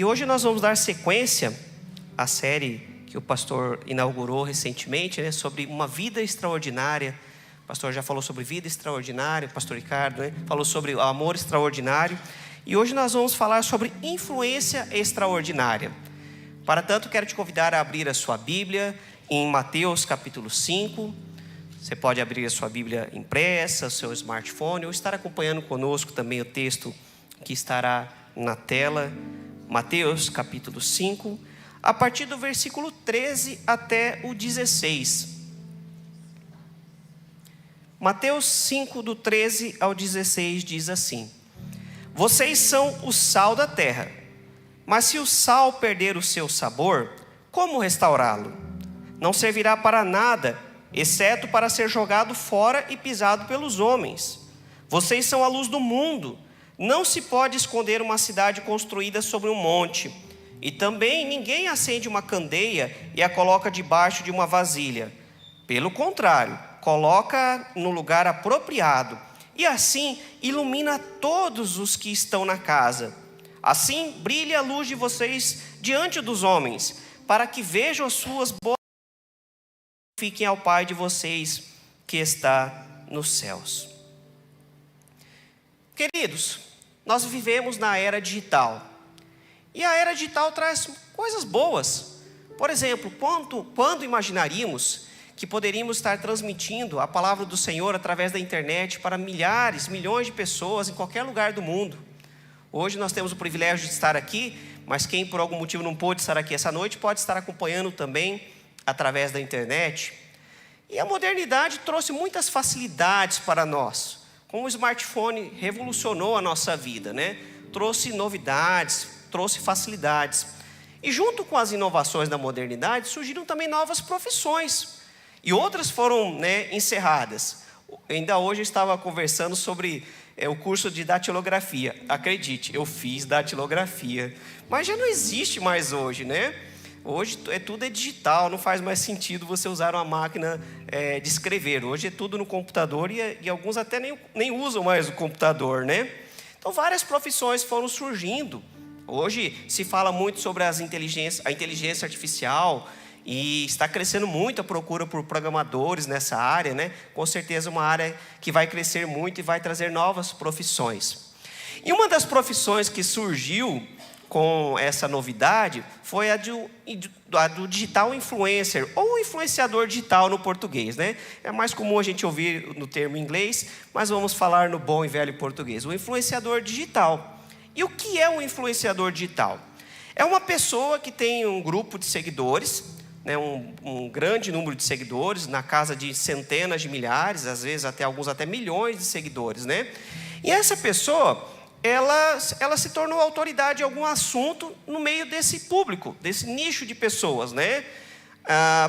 E hoje nós vamos dar sequência à série que o pastor inaugurou recentemente, né, sobre uma vida extraordinária. O pastor já falou sobre vida extraordinária, o pastor Ricardo, né, falou sobre o amor extraordinário. E hoje nós vamos falar sobre influência extraordinária. Para tanto, quero te convidar a abrir a sua Bíblia em Mateus capítulo 5. Você pode abrir a sua Bíblia impressa, o seu smartphone, ou estar acompanhando conosco também o texto que estará na tela. Mateus capítulo 5, a partir do versículo 13 até o 16. Mateus 5, do 13 ao 16, diz assim: Vocês são o sal da terra, mas se o sal perder o seu sabor, como restaurá-lo? Não servirá para nada, exceto para ser jogado fora e pisado pelos homens. Vocês são a luz do mundo. Não se pode esconder uma cidade construída sobre um monte. E também ninguém acende uma candeia e a coloca debaixo de uma vasilha. Pelo contrário, coloca no lugar apropriado, e assim ilumina todos os que estão na casa. Assim brilhe a luz de vocês diante dos homens, para que vejam as suas boas obras e fiquem ao Pai de vocês que está nos céus. Queridos, nós vivemos na era digital. E a era digital traz coisas boas. Por exemplo, quando imaginaríamos que poderíamos estar transmitindo a palavra do Senhor através da internet para milhares, milhões de pessoas em qualquer lugar do mundo? Hoje nós temos o privilégio de estar aqui, mas quem por algum motivo não pôde estar aqui essa noite, pode estar acompanhando também através da internet. E a modernidade trouxe muitas facilidades para nós. Como o smartphone revolucionou a nossa vida, né? Trouxe novidades, trouxe facilidades. E junto com as inovações da modernidade, surgiram também novas profissões. E outras foram, encerradas. Ainda hoje eu estava conversando sobre o curso de datilografia. Acredite, eu fiz datilografia. Mas já não existe mais hoje, né? Hoje tudo é digital, não faz mais sentido você usar uma máquina de escrever. Hoje é tudo no computador e alguns até nem usam mais o computador, né? Então várias profissões foram surgindo. Hoje se fala muito sobre a inteligência artificial e está crescendo muito a procura por programadores nessa área, né? Com certeza uma área que vai crescer muito e vai trazer novas profissões. E uma das profissões que surgiu com essa novidade foi a do digital influencer, ou influenciador digital no português, né? É mais comum a gente ouvir no termo em inglês, mas vamos falar no bom e velho português. O influenciador digital. E o que é um influenciador digital? É uma pessoa que tem um grupo de seguidores, né? Um grande número de seguidores, na casa de centenas de milhares, às vezes alguns até milhões de seguidores, né? E essa pessoa, ela se tornou autoridade em algum assunto no meio desse público, desse nicho de pessoas, né?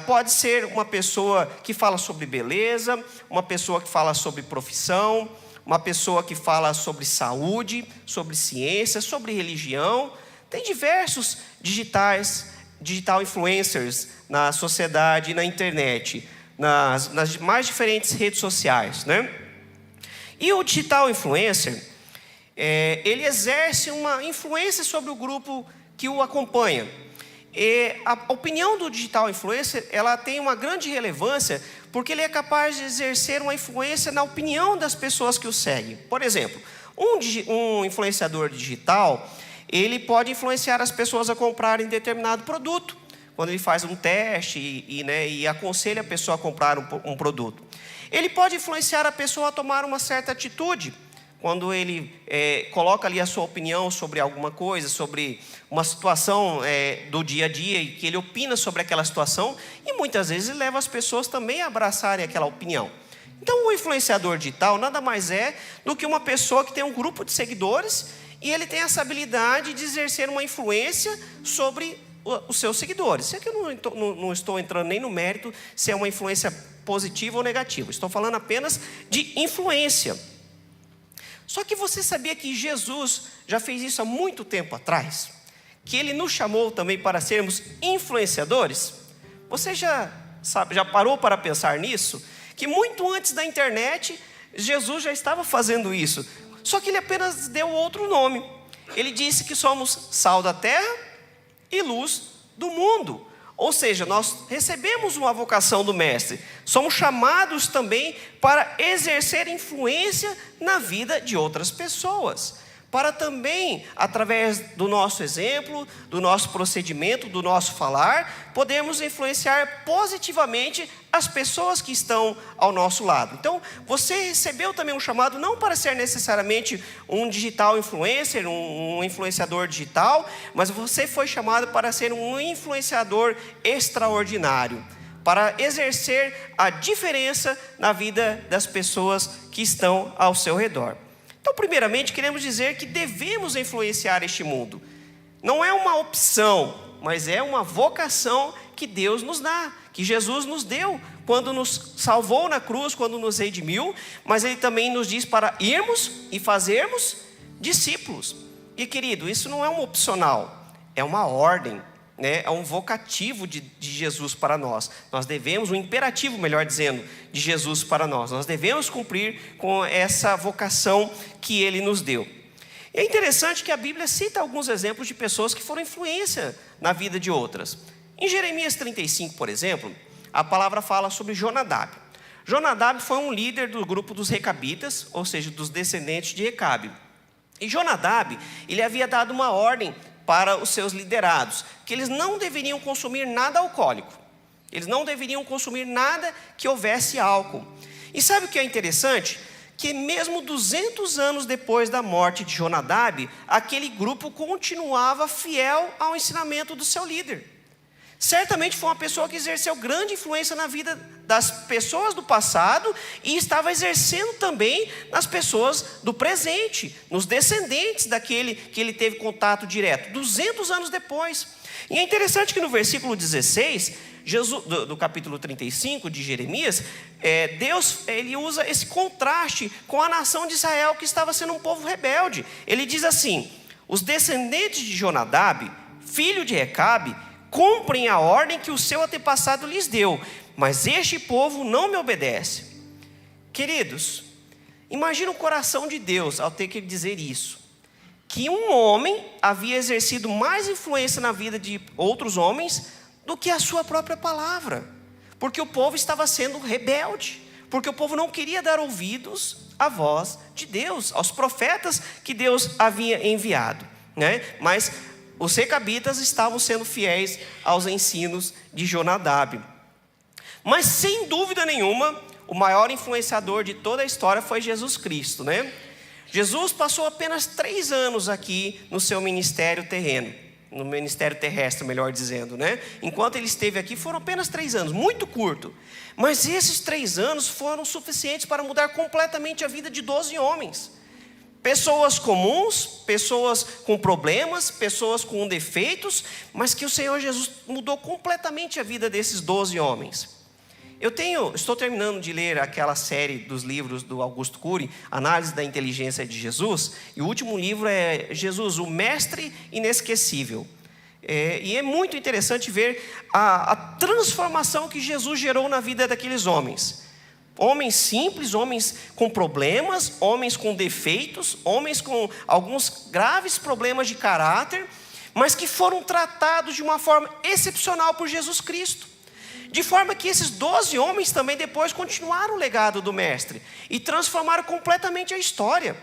Pode ser uma pessoa que fala sobre beleza, uma pessoa que fala sobre profissão, uma pessoa que fala sobre saúde, sobre ciência, sobre religião. Tem diversos digital influencers na sociedade e na internet, nas mais diferentes redes sociais, né? E o digital influencer, ele exerce uma influência sobre o grupo que o acompanha. E a opinião do digital influencer, ela tem uma grande relevância, porque ele é capaz de exercer uma influência na opinião das pessoas que o seguem. Por exemplo, um influenciador digital, ele pode influenciar as pessoas a comprarem determinado produto, quando ele faz um teste e aconselha a pessoa a comprar um produto. Ele pode influenciar a pessoa a tomar uma certa atitude, quando ele coloca ali a sua opinião sobre alguma coisa, sobre uma situação do dia a dia, e que ele opina sobre aquela situação, e muitas vezes ele leva as pessoas também a abraçarem aquela opinião. Então o influenciador digital nada mais é do que uma pessoa que tem um grupo de seguidores, e ele tem essa habilidade de exercer uma influência sobre os seus seguidores. Isso aqui eu não estou entrando nem no mérito se é uma influência positiva ou negativa, estou falando apenas de influência. Só que você sabia que Jesus já fez isso há muito tempo atrás? Que Ele nos chamou também para sermos influenciadores? Você já parou para pensar nisso? Que muito antes da internet, Jesus já estava fazendo isso. Só que Ele apenas deu outro nome. Ele disse que somos sal da terra e luz do mundo. Ou seja, nós recebemos uma vocação do Mestre, somos chamados também para exercer influência na vida de outras pessoas, para também, através do nosso exemplo, do nosso procedimento, do nosso falar, podemos influenciar positivamente as pessoas que estão ao nosso lado. Então, você recebeu também um chamado não para ser necessariamente um digital influencer, um influenciador digital, mas você foi chamado para ser um influenciador extraordinário, para exercer a diferença na vida das pessoas que estão ao seu redor. Então, primeiramente, queremos dizer que devemos influenciar este mundo. Não é uma opção, mas é uma vocação que Deus nos dá, que Jesus nos deu quando nos salvou na cruz, quando nos redimiu, mas Ele também nos diz para irmos e fazermos discípulos. E, querido, isso não é um opcional, é uma ordem, né? É um vocativo de Jesus para nós. Nós devemos, um imperativo, melhor dizendo, de Jesus para nós. Nós devemos cumprir com essa vocação que Ele nos deu. E é interessante que a Bíblia cita alguns exemplos de pessoas que foram influência na vida de outras. Em Jeremias 35, por exemplo, a palavra fala sobre Jonadab. Jonadab foi um líder do grupo dos Recabitas, ou seja, dos descendentes de Recabe. E Jonadab, ele havia dado uma ordem para os seus liderados, que eles não deveriam consumir nada alcoólico. Eles não deveriam consumir nada que houvesse álcool. E sabe o que é interessante? Que mesmo 200 anos depois da morte de Jonadab, aquele grupo continuava fiel ao ensinamento do seu líder. Certamente foi uma pessoa que exerceu grande influência na vida das pessoas do passado e estava exercendo também nas pessoas do presente, nos descendentes daquele que ele teve contato direto, 200 anos depois. E é interessante que no versículo 16, do capítulo 35 de Jeremias, Deus ele usa esse contraste com a nação de Israel, que estava sendo um povo rebelde. Ele diz assim: os descendentes de Jonadab, filho de Recabe, cumprem a ordem que o seu antepassado lhes deu, mas este povo não me obedece. Queridos, imagina o coração de Deus ao ter que dizer isso, que um homem havia exercido mais influência na vida de outros homens do que a sua própria palavra, porque o povo estava sendo rebelde, porque o povo não queria dar ouvidos à voz de Deus, aos profetas que Deus havia enviado, né? Mas os recabitas estavam sendo fiéis aos ensinos de Jonadab. Mas sem dúvida nenhuma, o maior influenciador de toda a história foi Jesus Cristo, né? Jesus passou apenas 3 anos aqui no seu ministério terreno, no ministério terrestre, melhor dizendo, né? Enquanto ele esteve aqui, foram apenas 3 anos, muito curto. Mas esses 3 anos foram suficientes para mudar completamente a vida de 12 homens. Pessoas comuns, pessoas com problemas, pessoas com defeitos, mas que o Senhor Jesus mudou completamente a vida desses 12 homens. Estou terminando de ler aquela série dos livros do Augusto Cury, Análise da Inteligência de Jesus, e o último livro é Jesus, o Mestre Inesquecível. E é muito interessante ver a transformação que Jesus gerou na vida daqueles homens. Homens simples, homens com problemas, homens com defeitos, homens com alguns graves problemas de caráter, mas que foram tratados de uma forma excepcional por Jesus Cristo. De forma que esses 12 homens também depois continuaram o legado do Mestre e transformaram completamente a história.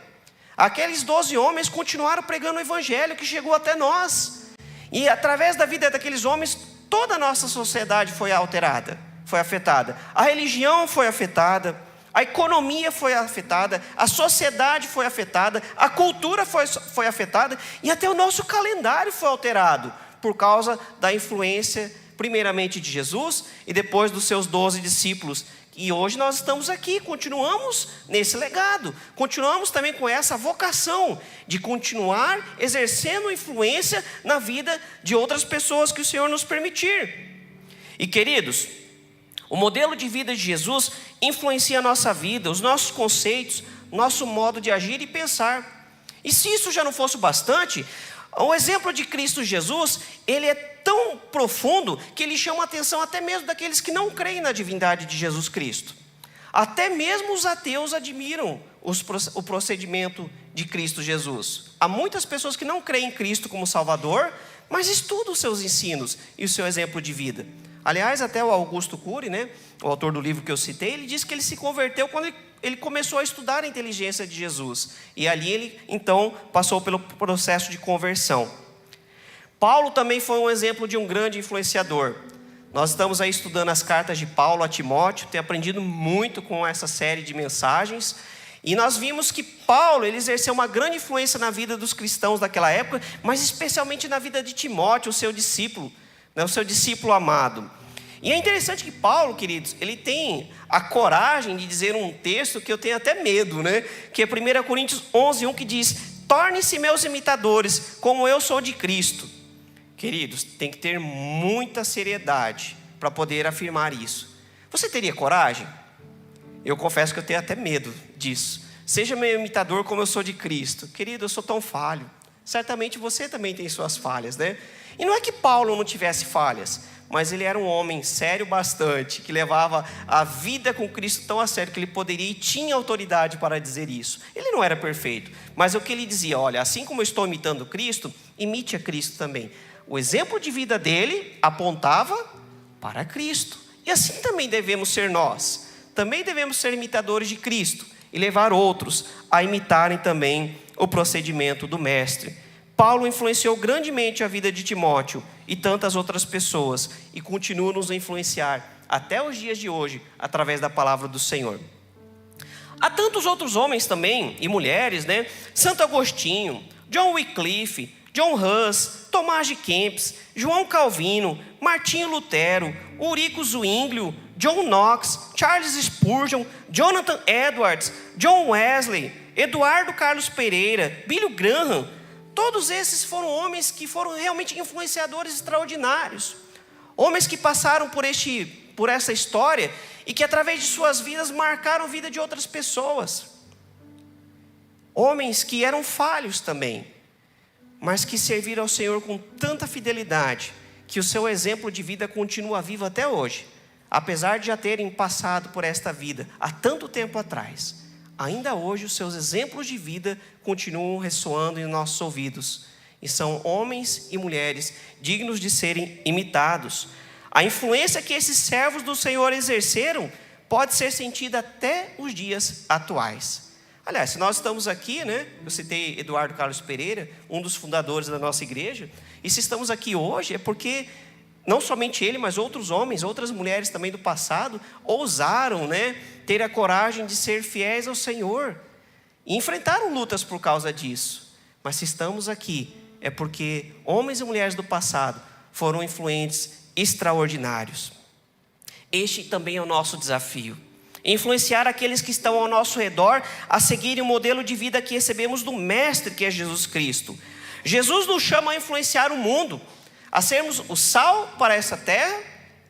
Aqueles 12 homens continuaram pregando o Evangelho que chegou até nós. E através da vida daqueles homens, toda a nossa sociedade foi alterada. Foi afetada, a religião foi afetada, a economia foi afetada, a sociedade foi afetada, a cultura foi afetada e até o nosso calendário foi alterado por causa da influência primeiramente de Jesus e depois dos seus 12 discípulos. E hoje nós estamos aqui, continuamos nesse legado, continuamos também com essa vocação de continuar exercendo influência na vida de outras pessoas que o Senhor nos permitir. E queridos, o modelo de vida de Jesus influencia a nossa vida, os nossos conceitos, nosso modo de agir e pensar. E se isso já não fosse bastante, o exemplo de Cristo Jesus, ele é tão profundo que ele chama a atenção até mesmo daqueles que não creem na divindade de Jesus Cristo. Até mesmo os ateus admiram o procedimento de Cristo Jesus. Há muitas pessoas que não creem em Cristo como Salvador, mas estuda os seus ensinos e o seu exemplo de vida. Aliás, até o Augusto Cury, né, o autor do livro que eu citei, ele disse que ele se converteu quando ele começou a estudar a inteligência de Jesus. E ali ele, então, passou pelo processo de conversão. Paulo também foi um exemplo de um grande influenciador. Nós estamos aí estudando as cartas de Paulo a Timóteo, tenho aprendido muito com essa série de mensagens. E nós vimos que Paulo, ele exerceu uma grande influência na vida dos cristãos daquela época, mas especialmente na vida de Timóteo, o seu discípulo, né, o seu discípulo amado. E é interessante que Paulo, queridos, ele tem a coragem de dizer um texto que eu tenho até medo, né? Que é 1 Coríntios 11:1, que diz: tornem-se meus imitadores, como eu sou de Cristo. Queridos, tem que ter muita seriedade para poder afirmar isso. Você teria coragem? Eu confesso que eu tenho até medo disso. Seja meu imitador como eu sou de Cristo. Querido, eu sou tão falho. Certamente você também tem suas falhas, né? E não é que Paulo não tivesse falhas, mas ele era um homem sério bastante, que levava a vida com Cristo tão a sério que ele poderia e tinha autoridade para dizer isso. Ele não era perfeito, mas o que ele dizia: olha, assim como eu estou imitando Cristo, imite a Cristo também. O exemplo de vida dele apontava para Cristo. E assim também devemos ser nós. Também devemos ser imitadores de Cristo e levar outros a imitarem também o procedimento do Mestre. Paulo influenciou grandemente a vida de Timóteo e tantas outras pessoas e continua a nos influenciar até os dias de hoje através da palavra do Senhor. Há tantos outros homens também e mulheres, né? Santo Agostinho, John Wycliffe, John Hus, Tomás de Kempis, João Calvino, Martinho Lutero, Ulrico Zwinglio, John Knox, Charles Spurgeon, Jonathan Edwards, John Wesley, Eduardo Carlos Pereira, Billy Graham. Todos esses foram homens que foram realmente influenciadores extraordinários. Homens que passaram por essa história e que através de suas vidas marcaram a vida de outras pessoas. Homens que eram falhos também, mas que serviram ao Senhor com tanta fidelidade que o seu exemplo de vida continua vivo até hoje. Apesar de já terem passado por esta vida há tanto tempo atrás, ainda hoje os seus exemplos de vida continuam ressoando em nossos ouvidos. E são homens e mulheres dignos de serem imitados. A influência que esses servos do Senhor exerceram pode ser sentida até os dias atuais. Aliás, se nós estamos aqui, né? Eu citei Eduardo Carlos Pereira, um dos fundadores da nossa igreja. E se estamos aqui hoje é porque não somente ele, mas outros homens, outras mulheres também do passado ousaram, né, ter a coragem de ser fiéis ao Senhor e enfrentaram lutas por causa disso. Mas se estamos aqui é porque homens e mulheres do passado foram influentes extraordinários. Este também é o nosso desafio: influenciar aqueles que estão ao nosso redor a seguirem o modelo de vida que recebemos do Mestre, que é Jesus Cristo. Jesus nos chama a influenciar o mundo, a sermos o sal para essa terra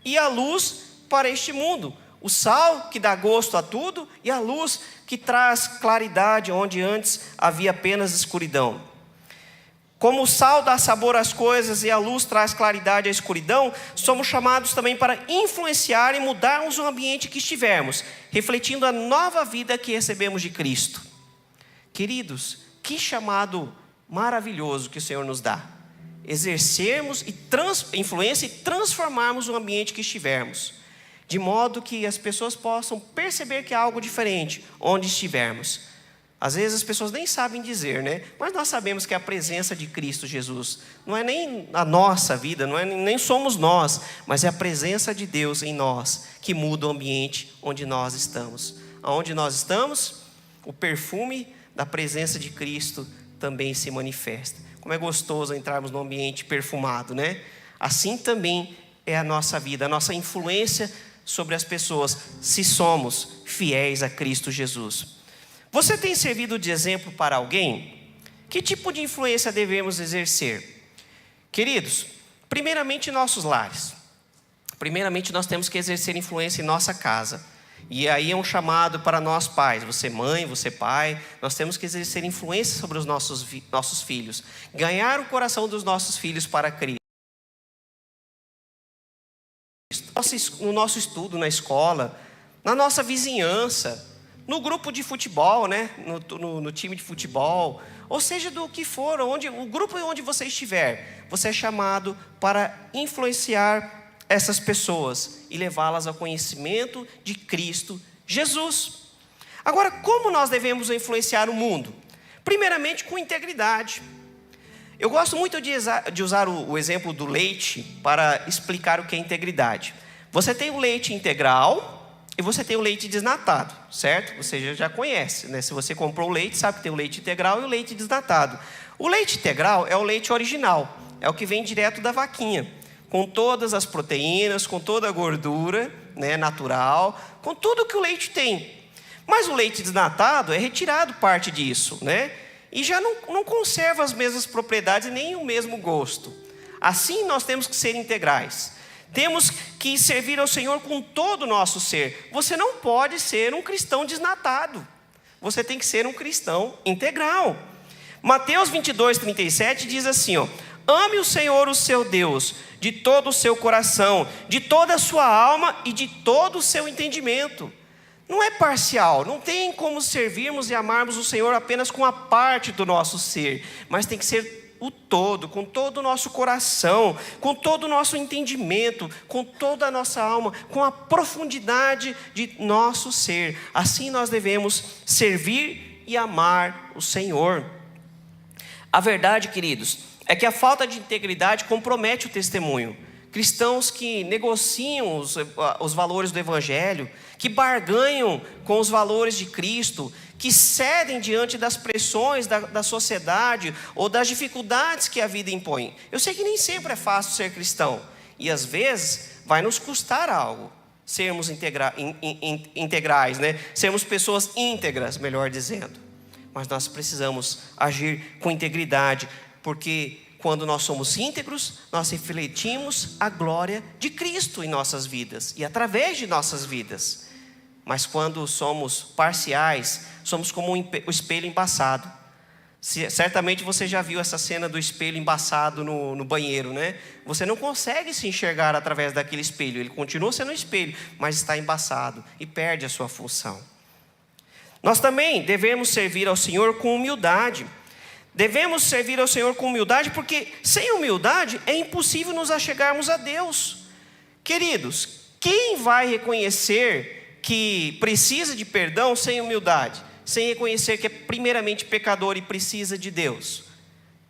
e a luz para este mundo. O sal que dá gosto a tudo e a luz que traz claridade onde antes havia apenas escuridão. Como o sal dá sabor às coisas e a luz traz claridade à escuridão, somos chamados também para influenciar e mudarmos o ambiente que estivermos, refletindo a nova vida que recebemos de Cristo. Queridos, que chamado maravilhoso que o Senhor nos dá. Exercermos influência e transformarmos o ambiente que estivermos, de modo que as pessoas possam perceber que há algo diferente onde estivermos. Às vezes as pessoas nem sabem dizer, né? Mas nós sabemos que a presença de Cristo Jesus não é nem a nossa vida, nem somos nós, mas é a presença de Deus em nós que muda o ambiente onde nós estamos. Aonde nós estamos, o perfume da presença de Cristo também se manifesta. Como é gostoso entrarmos num ambiente perfumado, né? Assim também é a nossa vida, a nossa influência sobre as pessoas, se somos fiéis a Cristo Jesus. Você tem servido de exemplo para alguém? Que tipo de influência devemos exercer? Queridos, primeiramente em nossos lares. Primeiramente nós temos que exercer influência em nossa casa. E aí é um chamado para nós pais, você mãe, você pai, nós temos que exercer influência sobre os nossos filhos. Ganhar o coração dos nossos filhos para Cristo. No nosso estudo, na escola, na nossa vizinhança, no grupo de futebol, né? No time de futebol, ou seja, do que for, o grupo onde você estiver, você é chamado para influenciar essas pessoas e levá-las ao conhecimento de Cristo Jesus. Agora, como nós devemos influenciar o mundo? Primeiramente, com integridade. Eu gosto muito de usar o exemplo do leite para explicar o que é integridade. Você tem o leite integral e você tem o leite desnatado, certo? Você já conhece, né? Se você comprou o leite, sabe que tem o leite integral e o leite desnatado. O leite integral é o leite original, é o que vem direto da vaquinha, com todas as proteínas, com toda a gordura, né, natural, com tudo que o leite tem. Mas o leite desnatado é retirado parte disso, né? E já não conserva as mesmas propriedades e nem o mesmo gosto. Assim nós temos que ser integrais. Temos que servir ao Senhor com todo o nosso ser. Você não pode ser um cristão desnatado. Você tem que ser um cristão integral. Mateus 22:37 diz assim, ó: ame o Senhor, o seu Deus, de todo o seu coração, de toda a sua alma e de todo o seu entendimento. Não é parcial, não tem como servirmos e amarmos o Senhor apenas com a parte do nosso ser, mas tem que ser o todo, com todo o nosso coração, com todo o nosso entendimento, com toda a nossa alma, com a profundidade de nosso ser. Assim nós devemos servir e amar o Senhor. A verdade, queridos, é que a falta de integridade compromete o testemunho. Cristãos que negociam os valores do Evangelho, que barganham com os valores de Cristo, que cedem diante das pressões da sociedade ou das dificuldades que a vida impõe. Eu sei que nem sempre é fácil ser cristão, e às vezes vai nos custar algo sermos integrais, né? Sermos pessoas íntegras, melhor dizendo. Mas nós precisamos agir com integridade, porque quando nós somos íntegros, nós refletimos a glória de Cristo em nossas vidas e através de nossas vidas. Mas quando somos parciais, somos como o espelho embaçado. Certamente você já viu essa cena do espelho embaçado no banheiro, né? Você não consegue se enxergar através daquele espelho. Ele continua sendo um espelho, mas está embaçado e perde a sua função. Nós também devemos servir ao Senhor com humildade. Devemos servir ao Senhor com humildade, porque sem humildade é impossível nos achegarmos a Deus. Queridos, quem vai reconhecer que precisa de perdão sem humildade? Sem reconhecer que é primeiramente pecador e precisa de Deus.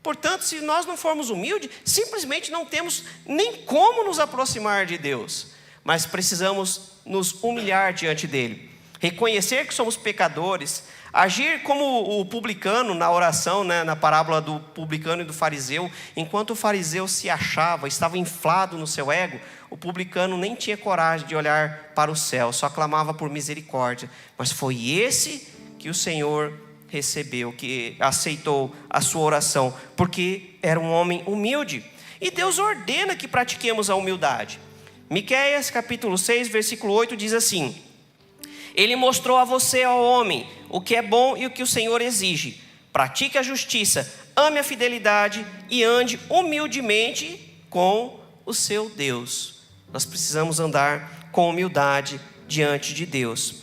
Portanto, se nós não formos humildes, simplesmente não temos nem como nos aproximar de Deus. Mas precisamos nos humilhar diante dEle. Reconhecer que somos pecadores, agir como o publicano na oração, né, na parábola do publicano e do fariseu. Enquanto o fariseu se achava, estava inflado no seu ego, o publicano nem tinha coragem de olhar para o céu, só clamava por misericórdia. Mas foi esse que o Senhor recebeu, que aceitou a sua oração, porque era um homem humilde. E Deus ordena que pratiquemos a humildade. Miqueias capítulo 6, versículo 8 diz assim: Ele mostrou a você, ó homem, o que é bom e o que o Senhor exige. Pratique a justiça, ame a fidelidade e ande humildemente com o seu Deus. Nós precisamos andar com humildade diante de Deus.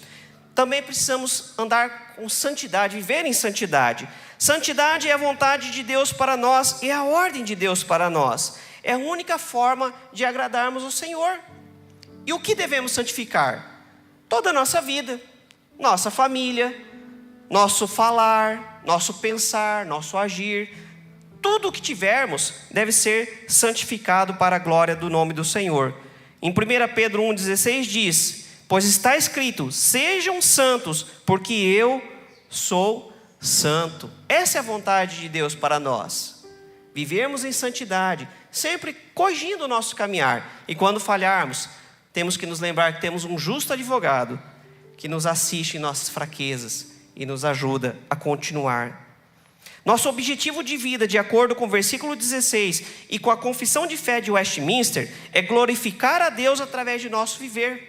Também precisamos andar com santidade, viver em santidade. Santidade é a vontade de Deus para nós e a ordem de Deus para nós. É a única forma de agradarmos o Senhor. E o que devemos santificar? Toda a nossa vida, nossa família, nosso falar, nosso pensar, nosso agir. Tudo o que tivermos deve ser santificado para a glória do nome do Senhor. Em 1 Pedro 1,16 diz: Pois está escrito, sejam santos, porque eu sou santo. Essa é a vontade de Deus para nós. Vivermos em santidade, sempre corrigindo o nosso caminhar. E quando falharmos, temos que nos lembrar que temos um justo advogado que nos assiste em nossas fraquezas e nos ajuda a continuar. Nosso objetivo de vida, de acordo com o versículo 16 e com a confissão de fé de Westminster, é glorificar a Deus através de nosso viver.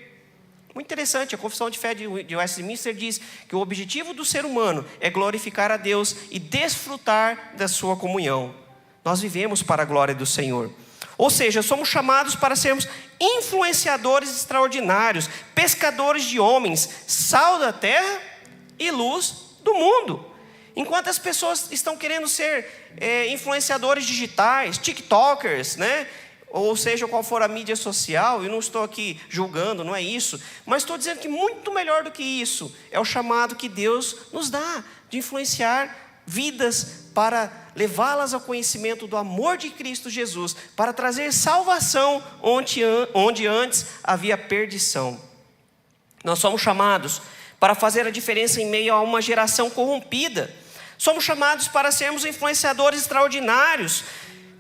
Muito interessante, a confissão de fé de Westminster diz que o objetivo do ser humano é glorificar a Deus e desfrutar da sua comunhão. Nós vivemos para a glória do Senhor. Ou seja, somos chamados para sermos influenciadores extraordinários, pescadores de homens, sal da terra e luz do mundo. Enquanto as pessoas estão querendo ser influenciadores digitais, tiktokers, né? Ou seja, qual for a mídia social, eu não estou aqui julgando, não é isso, mas estou dizendo que muito melhor do que isso é o chamado que Deus nos dá de influenciar vidas para levá-las ao conhecimento do amor de Cristo Jesus, para trazer salvação onde antes havia perdição. Nós somos chamados para fazer a diferença em meio a uma geração corrompida. Somos chamados para sermos influenciadores extraordinários.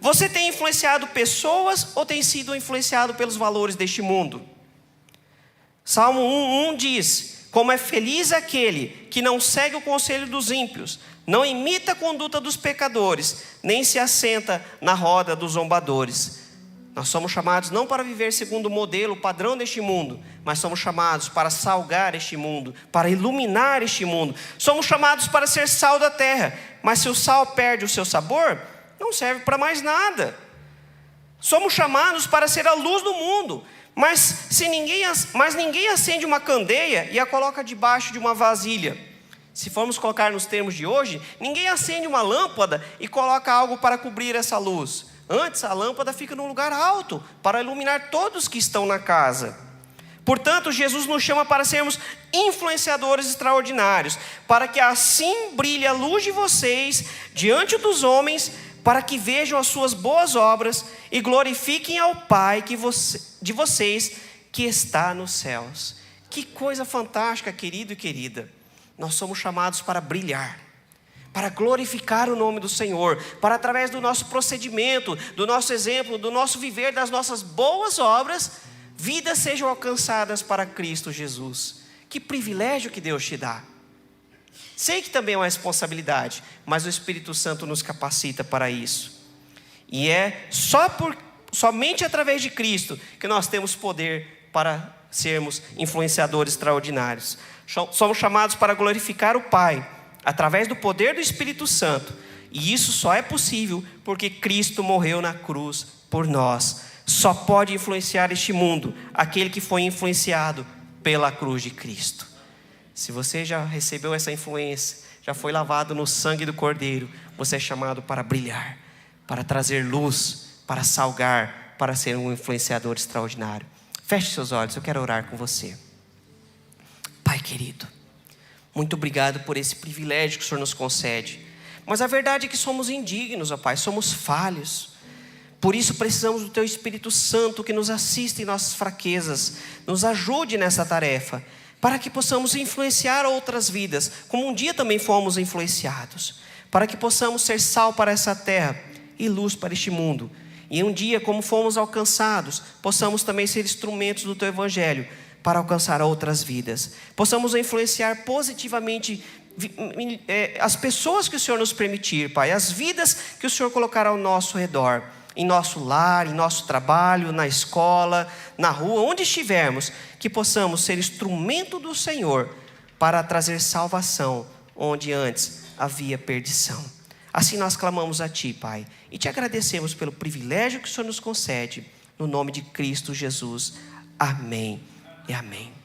Você tem influenciado pessoas ou tem sido influenciado pelos valores deste mundo? Salmo 1:1 diz: como é feliz aquele que não segue o conselho dos ímpios, não imita a conduta dos pecadores, nem se assenta na roda dos zombadores. Nós somos chamados não para viver segundo o modelo, o padrão deste mundo, mas somos chamados para salgar este mundo, para iluminar este mundo. Somos chamados para ser sal da terra, mas se o sal perde o seu sabor, não serve para mais nada. Somos chamados para ser a luz do mundo, mas ninguém acende uma candeia e a coloca debaixo de uma vasilha. Se formos colocar nos termos de hoje, ninguém acende uma lâmpada e coloca algo para cobrir essa luz. Antes, a lâmpada fica num lugar alto, para iluminar todos que estão na casa. Portanto, Jesus nos chama para sermos influenciadores extraordinários, para que assim brilhe a luz de vocês diante dos homens, para que vejam as suas boas obras e glorifiquem ao Pai de vocês que está nos céus. Que coisa fantástica, querido e querida. Nós somos chamados para brilhar, para glorificar o nome do Senhor, para através do nosso procedimento, do nosso exemplo, do nosso viver, das nossas boas obras, vidas sejam alcançadas para Cristo Jesus. Que privilégio que Deus te dá. Sei que também é uma responsabilidade, mas o Espírito Santo nos capacita para isso. E é somente através de Cristo que nós temos poder para sermos influenciadores extraordinários. Somos chamados para glorificar o Pai, através do poder do Espírito Santo. E isso só é possível porque Cristo morreu na cruz por nós. Só pode influenciar este mundo aquele que foi influenciado pela cruz de Cristo. Se você já recebeu essa influência, já foi lavado no sangue do Cordeiro, você é chamado para brilhar, para trazer luz, para salgar, para ser um influenciador extraordinário. Feche seus olhos, eu quero orar com você. Pai querido, muito obrigado por esse privilégio que o Senhor nos concede. Mas a verdade é que somos indignos, ó Pai, somos falhos. Por isso precisamos do Teu Espírito Santo que nos assista em nossas fraquezas, nos ajude nessa tarefa, para que possamos influenciar outras vidas, como um dia também fomos influenciados, para que possamos ser sal para essa terra e luz para este mundo. E um dia, como fomos alcançados, possamos também ser instrumentos do Teu Evangelho, para alcançar outras vidas. Possamos influenciar positivamente as pessoas que o Senhor nos permitir, Pai, as vidas que o Senhor colocar ao nosso redor, em nosso lar, em nosso trabalho, na escola, na rua, onde estivermos, que possamos ser instrumento do Senhor para trazer salvação onde antes havia perdição. Assim nós clamamos a Ti, Pai, e Te agradecemos pelo privilégio que o Senhor nos concede, no nome de Cristo Jesus. Amém e amém.